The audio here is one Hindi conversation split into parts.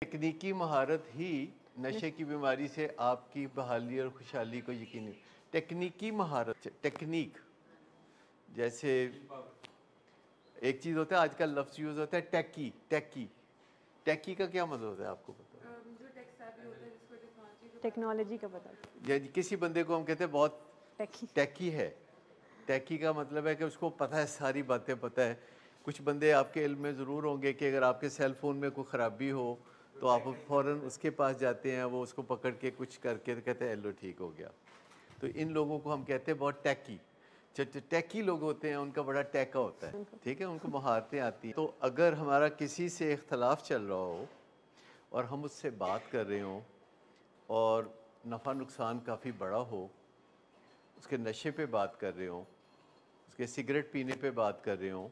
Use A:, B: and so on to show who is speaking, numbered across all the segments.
A: तकनीकी महारत ही नशे की बीमारी से आपकी बहाली और खुशहाली को यकीनी। तकनीकी महारत, टेक्निक, जैसे एक चीज़ होता है आजकल लफ्ज़ यूज़ होता है टैकी। टैकी टैकी का क्या मतलब होता है आपको पता है?
B: जो टेक सेवी होता है, जिसको टेक्नोलॉजी का पता है।
A: या किसी बंदे को हम कहते हैं बहुत टैकी है। टैकी का मतलब है कि उसको पता है, सारी बातें पता है। कुछ बंदे आपके इल्म में ज़रूर होंगे कि अगर आपके सेल फ़ोन में कोई ख़राबी हो तो आप फ़ौरन उसके पास जाते हैं, वो उसको पकड़ के कुछ करके तो कहते हैं लो ठीक हो गया। तो इन लोगों को हम कहते हैं बहुत टैकी। टैकी लोग होते हैं, उनका बड़ा टैका होता है, ठीक है, उनको महारतें आती हैं। तो अगर हमारा किसी से इख्तलाफ चल रहा हो और हम उससे बात कर रहे हों और नफ़ा नुकसान काफ़ी बड़ा हो, उसके नशे पे बात कर रहे हों, उसके सिगरेट पीने पे बात कर रहे हों,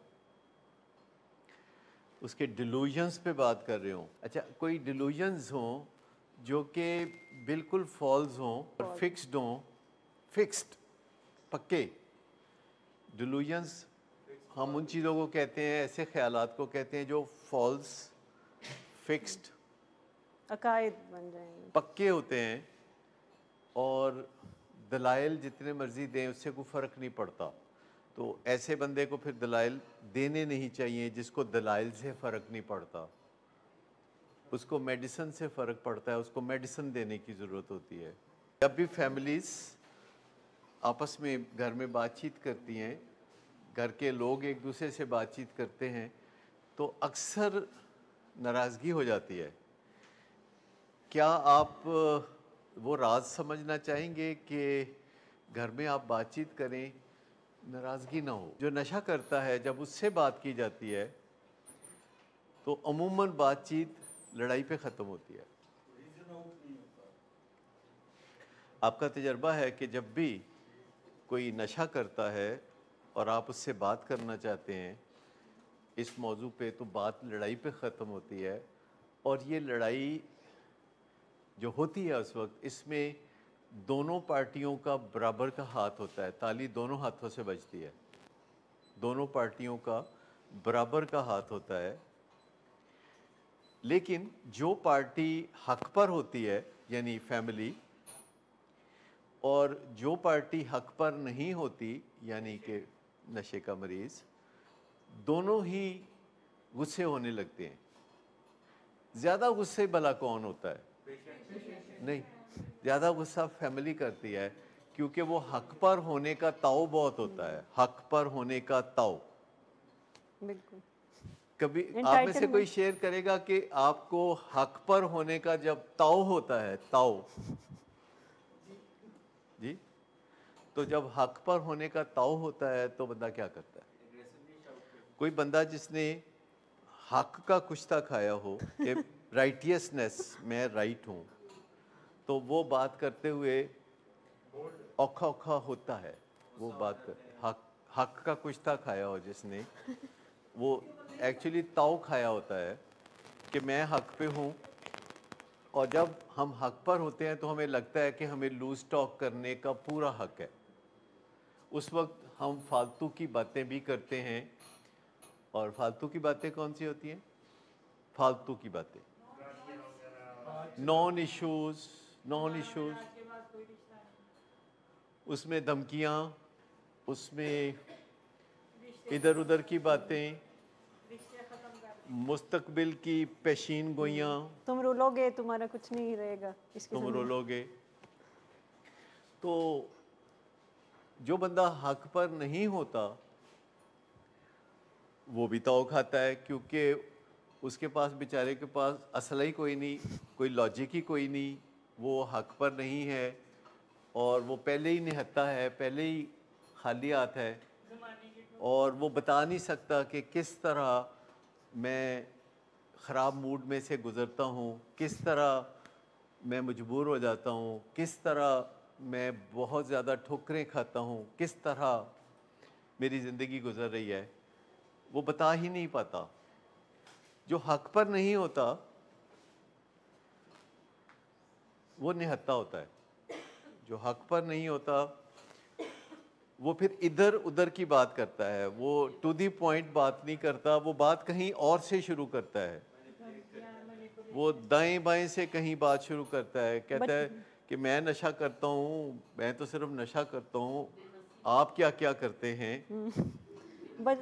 A: उसके डिलूजन्स पे बात कर रहे हों। अच्छा, कोई डिलूजन्स हों जो कि बिल्कुल फॉल्स हों और फिक्स्ड हों, फिक्स्ड पक्के डिलूजन्स, हम उन चीज़ों को कहते हैं, ऐसे ख्यालात को कहते हैं जो फॉल्स, फिक्स्ड,
B: अकायद बन जाएंगे,
A: पक्के होते हैं और दलाइल जितने मर्जी दें उससे कोई फ़र्क नहीं पड़ता। तो ऐसे बंदे को फिर दलाइल देने नहीं चाहिए जिसको दलाइल से फ़र्क नहीं पड़ता। उसको मेडिसिन से फ़र्क पड़ता है, उसको मेडिसिन देने की ज़रूरत होती है। जब भी फैमिलीज़ आपस में घर में बातचीत करती हैं, घर के लोग एक दूसरे से बातचीत करते हैं, तो अक्सर नाराज़गी हो जाती है। क्या आप वो राज समझना चाहेंगे कि घर में आप बातचीत करें, नाराज़गी ना हो? जो नशा करता है जब उससे बात की जाती है तो अमूमन बातचीत लड़ाई पे ख़त्म होती है। आपका तजर्बा है कि जब भी कोई नशा करता है और आप उससे बात करना चाहते हैं इस मौजू पे, तो बात लड़ाई पे ख़त्म होती है। और ये लड़ाई जो होती है उस वक्त, इसमें दोनों पार्टियों का बराबर का हाथ होता है, ताली दोनों हाथों से बजती है, दोनों पार्टियों का बराबर का हाथ होता है। लेकिन जो पार्टी हक पर होती है यानी फैमिली, और जो पार्टी हक पर नहीं होती यानी कि नशे का मरीज़, दोनों ही गुस्से होने लगते हैं। ज़्यादा गुस्से भला कौन होता है? नहीं, ज़्यादा गुस्सा फैमिली करती है, क्योंकि वो हक पर होने का ताव बहुत होता है, हक पर होने का ताव।
B: बिल्कुल।
A: कभी आप में से कोई शेयर करेगा कि आपको हक पर होने का जब ताव होता है, ताव जी, तो जब हक पर होने का ताव होता है तो बंदा क्या करता है? कोई बंदा जिसने हक का कुश्ता खाया हो कि राइटियसनेस, मैं राइट हूँ, तो वो बात करते हुए औखा औखा होता है। वो बात कर हक का कुश्ता खाया हो जिसने, वो एक्चुअली ताव खाया होता है कि मैं हक पे हूँ। और जब हम हक पर होते हैं तो हमें लगता है कि हमें लूज टॉक करने का पूरा हक है। उस वक्त हम फालतू की बातें भी करते हैं। और फालतू की बातें कौन सी होती हैं? फालतू की बातें, नॉन इश्यूज, नॉन इश्यूज, उसमें धमकियाँ, उसमें इधर उधर की बातें, मुस्तकबिल की पेशीन गोइयाँ,
B: तुम रुलोगे तुम्हारा कुछ नहीं रहेगा,
A: तुम रुलोगे। तो जो बंदा हक पर नहीं होता वो भी ताव खाता है, क्योंकि उसके पास, बेचारे के पास असला ही कोई नहीं, कोई लॉजिक ही कोई नहीं, वो हक पर नहीं है और वो पहले ही निहत्ता है, पहले ही खाली हाथ है और वो बता नहीं सकता कि किस तरह मैं ख़राब मूड में से गुज़रता हूँ, किस तरह मैं मजबूर हो जाता हूँ, किस तरह मैं बहुत ज़्यादा ठोकरें खाता हूँ, किस तरह मेरी ज़िंदगी गुज़र रही है, वो बता ही नहीं पाता। जो हक पर नहीं होता वो निहत्ता होता है। जो हक पर नहीं होता वो फिर इधर उधर की बात करता है, वो टू दी पॉइंट बात नहीं करता, वो बात कहीं और से शुरू करता है। वो दाएं बाएं से कहीं बात शुरू करता है, कहता है कि मैं नशा करता हूँ, मैं तो सिर्फ नशा करता हूँ, आप क्या क्या करते हैं।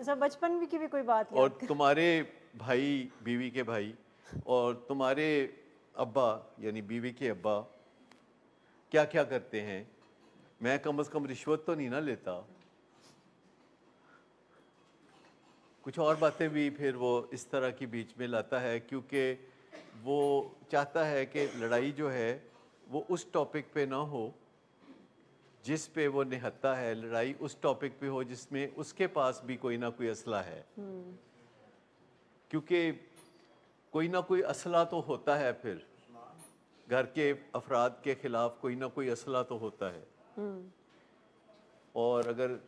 B: सब बचपन की भी कोई बात
A: और
B: याद कर।
A: तुम्हारे भाई, बीवी के भाई और तुम्हारे अब्बा यानी बीवी के अब्बा क्या क्या करते हैं, मैं कम से कम रिश्वत तो नहीं ना लेता। कुछ और बातें भी फिर वो इस तरह की बीच में लाता है, क्योंकि वो चाहता है कि लड़ाई जो है वो उस टॉपिक पे ना हो जिस पे वो निहत्ता है, लड़ाई उस टॉपिक पे हो जिसमें उसके पास भी कोई ना कोई असला है। क्योंकि कोई ना कोई असला तो होता है, फिर घर के अफराद के खिलाफ कोई ना कोई असला तो होता है। और अगर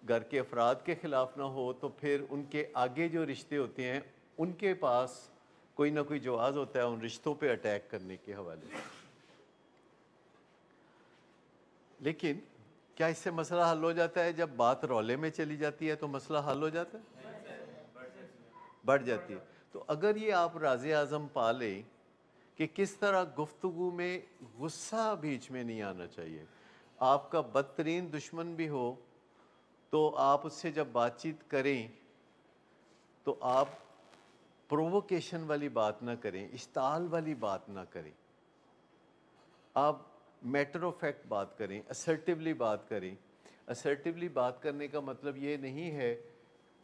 A: घर के अफराद के खिलाफ ना हो तो फिर उनके आगे जो रिश्ते होते हैं उनके पास कोई ना कोई जवाज़ होता है उन रिश्तों पे अटैक करने के हवाले से। लेकिन क्या इससे मसला हल हो जाता है? जब बात रौले में चली जाती है तो मसला हल हो जाता है, बढ़ जाती है। तो अगर ये आप राज़े आज़म पा लें कि किस तरह गुफ्तगू में गुस्सा बीच में नहीं आना चाहिए, आपका बदतरीन दुश्मन भी हो तो आप उससे जब बातचीत करें तो आप प्रोवोकेशन वाली बात ना करें, इश्ताल वाली बात ना करें, आप मैटर ऑफ फैक्ट बात करें, असर्टिवली बात करें। असर्टिवली बात करने का मतलब ये नहीं है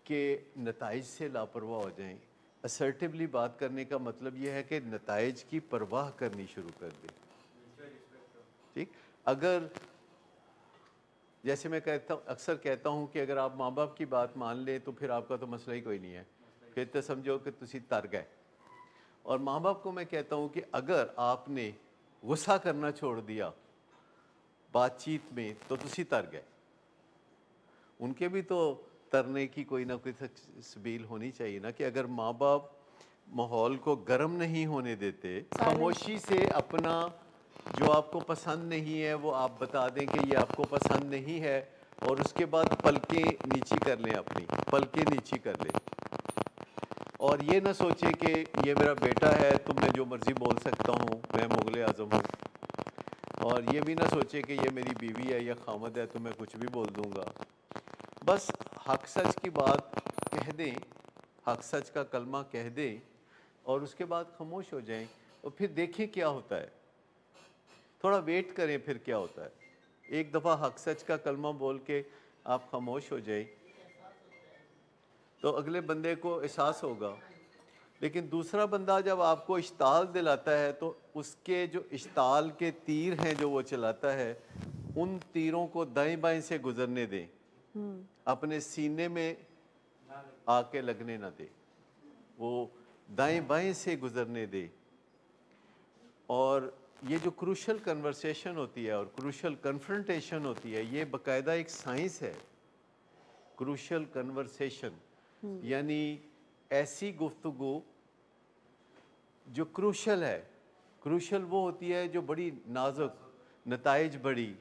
A: कि नताइज से लापरवाह हो जाएं। असर्टिवली बात करने का मतलब ये है कि नताइज की परवाह करनी शुरू कर दें। ठीक, अगर जैसे मैं अक्सर कहता हूँ कि अगर आप माँ बाप की बात मान लें तो फिर आपका तो मसला ही कोई नहीं है, फिर तो समझो कि तुसी तर गए। और माँ बाप को मैं कहता हूँ कि अगर आपने गुस्सा करना छोड़ दिया बातचीत में तो तुसी तर गए। उनके भी तो तरने की कोई ना कोई सबील होनी चाहिए ना, कि अगर माँ बाप माहौल को गर्म नहीं होने देते, खामोशी से अपना जो आपको पसंद नहीं है वो आप बता दें कि ये आपको पसंद नहीं है, और उसके बाद पलकें नीची कर लें, अपनी पलकें नीची कर लें। और ये ना सोचे कि ये मेरा बेटा है तो मैं जो मर्ज़ी बोल सकता हूँ, मैं मुग़ल आज़म हूँ। और ये भी ना सोचे कि ये मेरी बीवी है या खामद है तो मैं कुछ भी बोल दूँगा। बस हक सच की बात कह दें, हक सच का कलमा कह दें और उसके बाद खामोश हो जाएं, और फिर देखें क्या होता है। थोड़ा वेट करें फिर क्या होता है। एक दफ़ा हक सच का कलमा बोल के आप खामोश हो जाए तो अगले बंदे को एहसास होगा। लेकिन दूसरा बंदा जब आपको इश्ताल दिलाता है तो उसके जो इश्ताल के तीर हैं जो वो चलाता है, उन तीरों को दाएं बाएं से गुजरने दें, अपने सीने में आके लगने ना दे, वो दाएं बाएं से गुजरने दे। और ये जो क्रूशल कन्वर्सेशन होती है और क्रूशल कन्फ्रंटेशन होती है, ये बाकायदा एक साइंस है। क्रूशल कन्वर्सेशन यानी ऐसी गुफ्तगू जो क्रूशल है। क्रूशल वो होती है जो बड़ी नाजुक, नताइज बड़ी।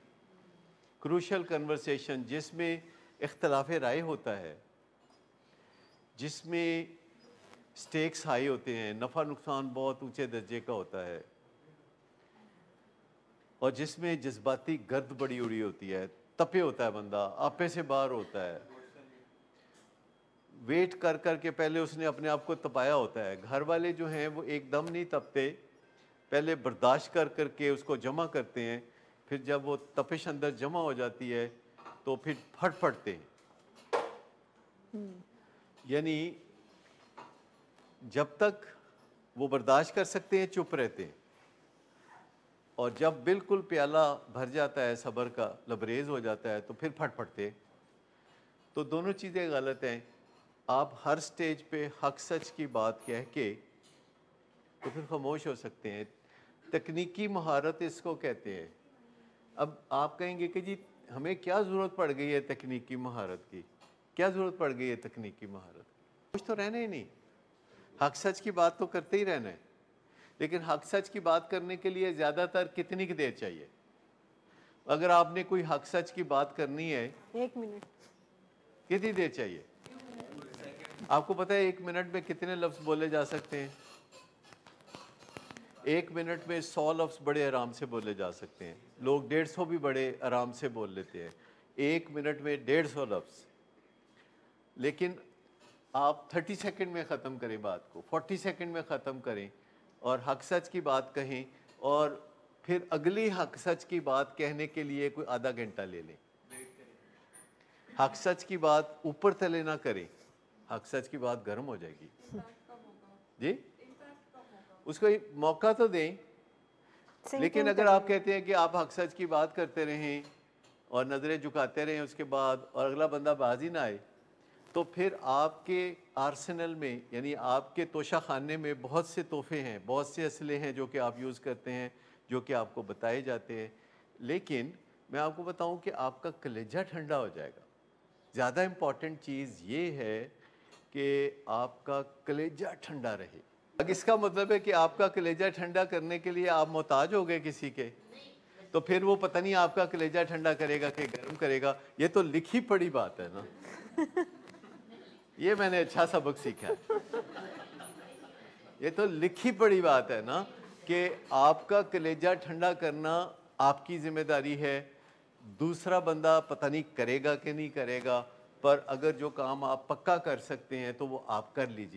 A: क्रूशल कन्वर्सेशन जिसमें इख्तलाफ राय होता है, जिसमें स्टेक्स हाई होते हैं, नफ़ा नुकसान बहुत ऊंचे दर्जे का होता है, और जिसमें जज्बाती गर्द बड़ी उड़ी होती है, तपे होता है बंदा, आपे से बाहर होता है। वेट कर कर के पहले उसने अपने आप को तपाया होता है। घर वाले जो हैं वो एकदम नहीं तपते, पहले बर्दाश्त कर कर के उसको जमा करते हैं, फिर जब वो तपिश अंदर जमा हो जाती है तो फिर फटते हैं। यानी जब तक वो बर्दाश्त कर सकते हैं चुप रहते हैं, और जब बिल्कुल प्याला भर जाता है सब्र का, लबरेज हो जाता है, तो फिर फटते। तो दोनों चीज़ें गलत हैं। आप हर स्टेज पे हक सच की बात कह के तो फिर खामोश हो सकते हैं। तकनीकी महारत इसको कहते हैं। अब आप कहेंगे कि जी हमें क्या ज़रूरत पड़ गई है तकनीकी महारत की, क्या ज़रूरत पड़ गई है तकनीकी महारत की? कुछ तो रहना ही नहीं, हक सच की बात तो करते ही रहना है। लेकिन हक सच की बात करने के लिए ज़्यादातर कितनी की देर चाहिए? अगर आपने कोई हक सच की बात करनी है,
B: 1 मिनट,
A: कितनी देर चाहिए? आपको पता है 1 मिनट में कितने लफ्ज़ बोले जा सकते हैं? 1 मिनट में 100 लफ्ज़ बड़े आराम से बोले जा सकते हैं, लोग 150 भी बड़े आराम से बोल लेते हैं, 1 मिनट में 150 लफ्ज़। लेकिन आप 30 सेकंड में ख़त्म करें बात को, 40 सेकंड में ख़त्म करें और हक सच की बात कहें, और फिर अगली हक सच की बात कहने के लिए कोई आधा घंटा ले लें। हक सच की बात ऊपर तले ना करें, हक सच की बात गर्म हो जाएगी जी। उसको एक मौका तो दें। लेकिन अगर आप कहते हैं कि आप हक सच की बात करते रहें और नज़रें झुकाते रहें उसके बाद, और अगला बंदा बाज ही ना आए, तो फिर आपके आर्सेनल में, यानी आपके तोशा खाने में बहुत से तोहफे हैं, बहुत से असले हैं जो कि आप यूज़ करते हैं, जो कि आपको बताए जाते हैं, लेकिन मैं आपको बताऊं कि आपका कलेजा ठंडा हो जाएगा। ज़्यादा इम्पॉर्टेंट चीज़ ये है कि आपका कलेजा ठंडा रहे। अब इसका मतलब है कि आपका कलेजा ठंडा करने के लिए आप मोहताज हो गए किसी के, तो फिर वो पता नहीं आपका कलेजा ठंडा करेगा कि गर्म करेगा। ये तो लिखी पड़ी बात है ना। ये मैंने अच्छा सबक सीखा है। ये तो लिखी पड़ी बात है ना कि आपका कलेजा ठंडा करना आपकी जिम्मेदारी है। दूसरा बंदा पता नहीं करेगा कि नहीं करेगा, पर अगर जो काम आप पक्का कर सकते हैं तो वो आप कर लीजिए।